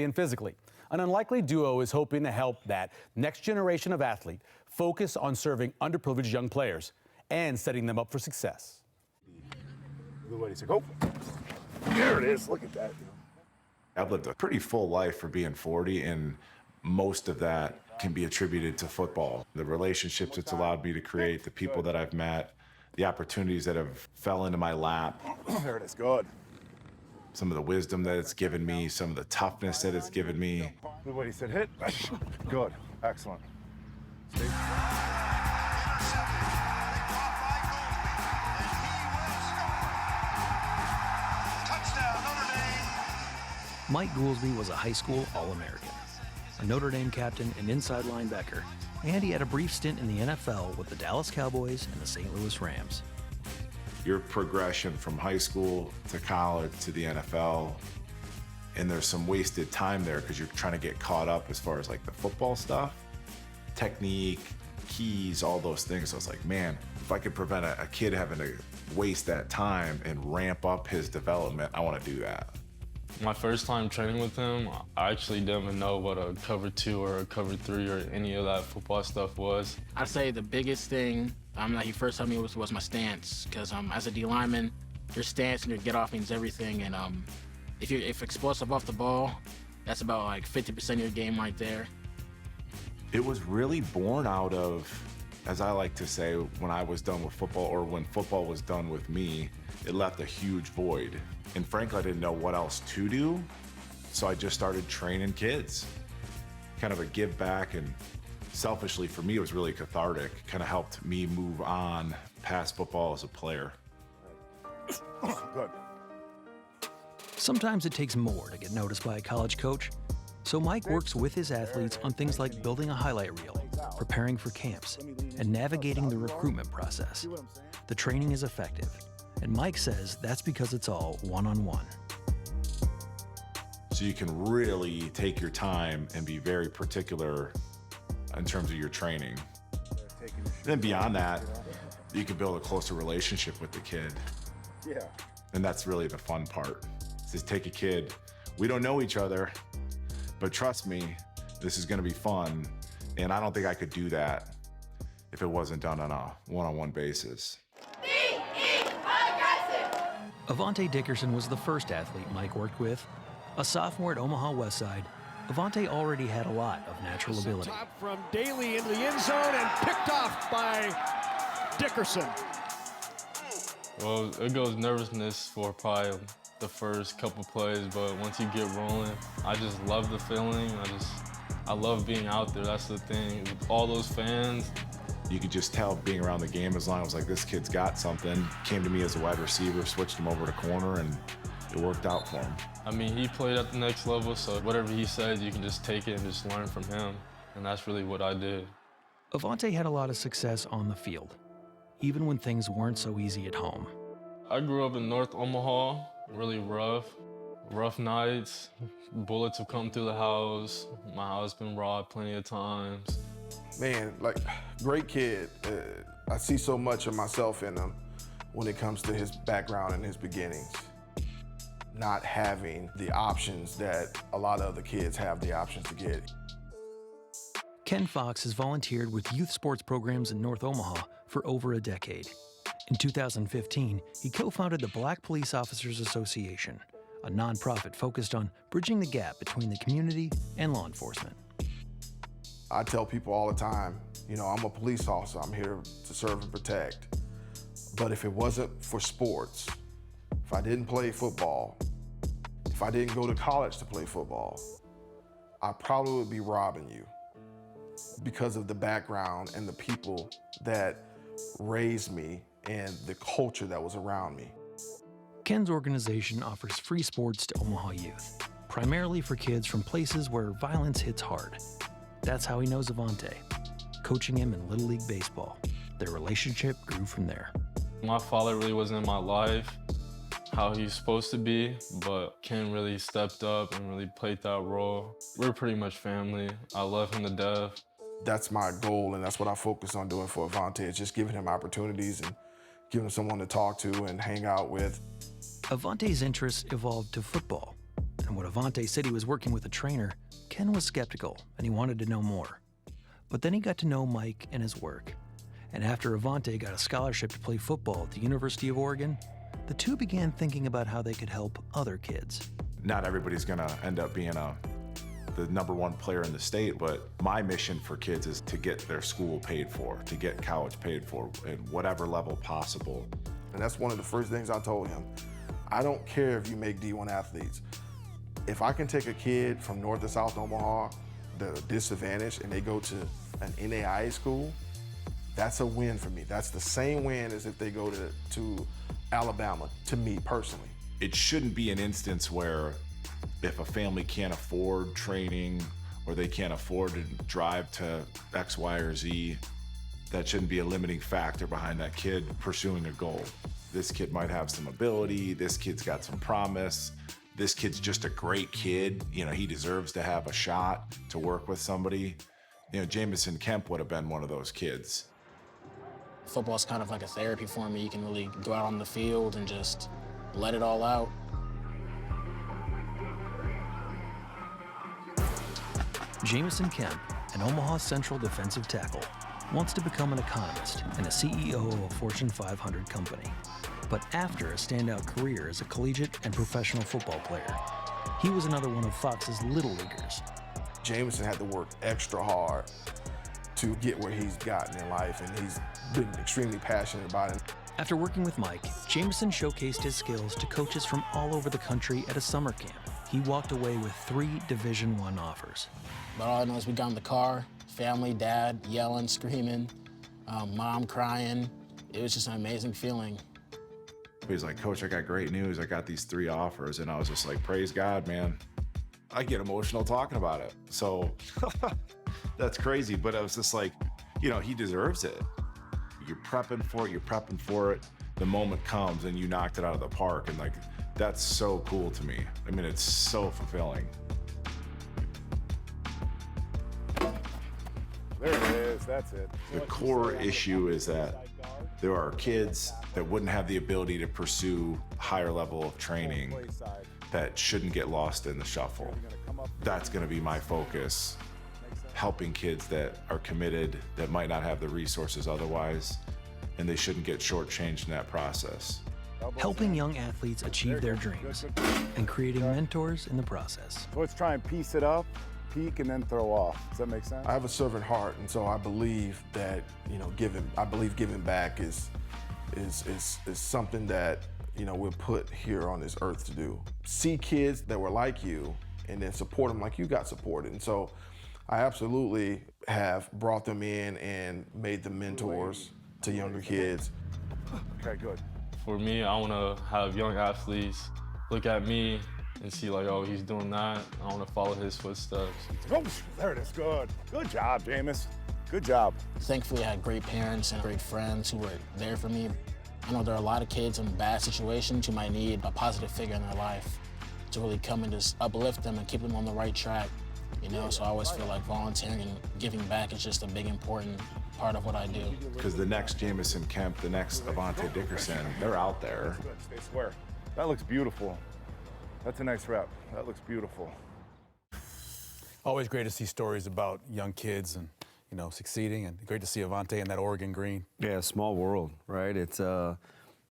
and physically. An unlikely duo is hoping to help that next generation of athlete focus on serving underprivileged young players and setting them up for success. Blue said, "Go." There it is. Look at that. I've lived a pretty full life for being 40, and most of that can be attributed to football. The relationships it's allowed me to create, the people that I've met, the opportunities that have fell into my lap. There it is. Good. Some of the wisdom that it's given me, some of the toughness that it's given me. Blue said, "Hit." Good. Excellent. Stay. Mike Goolsby was a high school All-American, a Notre Dame captain and inside linebacker, and he had a brief stint in the NFL with the Dallas Cowboys and the St. Louis Rams. Your progression from high school to college to the NFL, and there's some wasted time there because you're trying to get caught up as far as like the football stuff, technique, keys, all those things. So I was like, man, if I could prevent a kid having to waste that time and ramp up his development, I want to do that. My first time training with him, I actually didn't even know what a cover 2 or a cover 3 or any of that football stuff was. I'd say the biggest thing that he first told me was my stance, because as a D lineman, your stance and your get off means everything. And if you're explosive off the ball, that's about like 50% of your game right there. It was really born out of, as I like to say, when I was done with football, or when football was done with me, it left a huge void. And frankly, I didn't know what else to do. So I just started training kids. Kind of a give back, and selfishly for me, it was really cathartic. Kind of helped me move on past football as a player. Good. Sometimes it takes more to get noticed by a college coach. So Mike works with his athletes on things like building a highlight reel, preparing for camps, and navigating the recruitment process. The training is effective, and Mike says that's because it's all one-on-one. So you can really take your time and be very particular in terms of your training. Then beyond that, you can build a closer relationship with the kid. Yeah. And that's really the fun part. Is take a kid, we don't know each other, but trust me, this is gonna be fun. And I don't think I could do that if it wasn't done on a one-on-one basis. Avante Dickerson was the first athlete Mike worked with. A sophomore at Omaha Westside, Avante already had a lot of natural ability. Top from Daly into the end zone and picked off by Dickerson. Well, it goes nervousness for probably the first couple plays, but once you get rolling, I just love the feeling. I love being out there. That's the thing. With all those fans, you could just tell being around the game, as long as like this kid's got something. Came to me as a wide receiver, switched him over to corner, and it worked out for him. I mean, he played at the next level, so whatever he says, you can just take it and just learn from him. And that's really what I did. Avante had a lot of success on the field, even when things weren't so easy at home. I grew up in North Omaha, really rough nights. Bullets have come through the house. My house been robbed plenty of times. Man, like, great kid. I see so much of myself in him when it comes to his background and his beginnings. Not having the options that a lot of other kids have the options to get. Ken Fox has volunteered with youth sports programs in North Omaha for over a decade. In 2015, he co-founded the Black Police Officers Association, a nonprofit focused on bridging the gap between the community and law enforcement. I tell people all the time, I'm a police officer. I'm here to serve and protect. But if it wasn't for sports, if I didn't play football, if I didn't go to college to play football, I probably would be robbing you because of the background and the people that raised me and the culture that was around me. Ken's organization offers free sports to Omaha youth, primarily for kids from places where violence hits hard. That's how he knows Avante, coaching him in Little League Baseball. Their relationship grew from there. My father really wasn't in my life how he's supposed to be, but Ken really stepped up and really played that role. We're pretty much family. I love him to death. That's my goal, and that's what I focus on doing for Avante, is just giving him opportunities and giving him someone to talk to and hang out with. Avante's interests evolved to football, And when Avante said he was working with a trainer, Ken was skeptical and he wanted to know more. But then he got to know Mike and his work. And after Avante got a scholarship to play football at the University of Oregon, the two began thinking about how they could help other kids. Not everybody's gonna end up being the #1 player in the state, but my mission for kids is to get their school paid for, to get college paid for at whatever level possible. And that's one of the first things I told him. I don't care if you make D1 athletes. If I can take a kid from North to South Omaha that are disadvantaged and they go to an NAIA school, that's a win for me. That's the same win as if they go to Alabama, to me personally. It shouldn't be an instance where if a family can't afford training or they can't afford to drive to X, Y, or Z, that shouldn't be a limiting factor behind that kid pursuing a goal. This kid might have some ability, this kid's got some promise, this kid's just a great kid, you know, he deserves to have a shot to work with somebody. You know, Jamison Kemp would have been one of those kids. Football's kind of like a therapy for me. You can really go out on the field and just let it all out. Jamison Kemp, an Omaha Central defensive tackle, wants to become an economist and a CEO of a Fortune 500 company. But after a standout career as a collegiate and professional football player, he was another one of Fox's little leaguers. Jamison had to work extra hard to get where he's gotten in life, and he's been extremely passionate about it. After working with Mike, Jamison showcased his skills to coaches from all over the country at a summer camp. He walked away with 3 Division I offers. But all I know is we got in the car, family, dad yelling, screaming, mom crying. It was just an amazing feeling. He was like, "Coach, I got great news. I got these 3 offers." And I was just like, praise God, man. I get emotional talking about it. So that's crazy. But I was just like, you know, he deserves it. You're prepping for it. The moment comes and you knocked it out of the park. And like, that's so cool to me. I mean, it's so fulfilling. There it is, that's it. The core issue is that there are kids that wouldn't have the ability to pursue a higher level of training that shouldn't get lost in the shuffle. That's gonna be my focus, helping kids that are committed, that might not have the resources otherwise, and they shouldn't get shortchanged in that process. Helping young athletes achieve their dreams and creating mentors in the process. So let's try and piece it up, peak, and then throw off. Does that make sense? I have a servant heart, and so I believe that, you know, giving back is something that, you know, we're put here on this earth to do. See kids that were like you and then support them like you got supported. And so I absolutely have brought them in and made them mentors to younger kids. Okay, good. For me, I want to have young athletes look at me and see like, oh, he's doing that. I want to follow his footsteps. Oh, there it is, good. Good job, Jameis. Good job. Thankfully, I had great parents and great friends who were there for me. I know there are a lot of kids in bad situations who might need a positive figure in their life to really come and just uplift them and keep them on the right track. You know, so I always feel like volunteering and giving back is just a big, important part of what I do. Because the next Jamison Kemp, the next Avante Dickerson, they're out there. Stay square. That looks beautiful. That's a nice rep. That looks beautiful. Always great to see stories about young kids and, you know, succeeding, and great to see Avante in that Oregon green. Yeah, small world, right? It's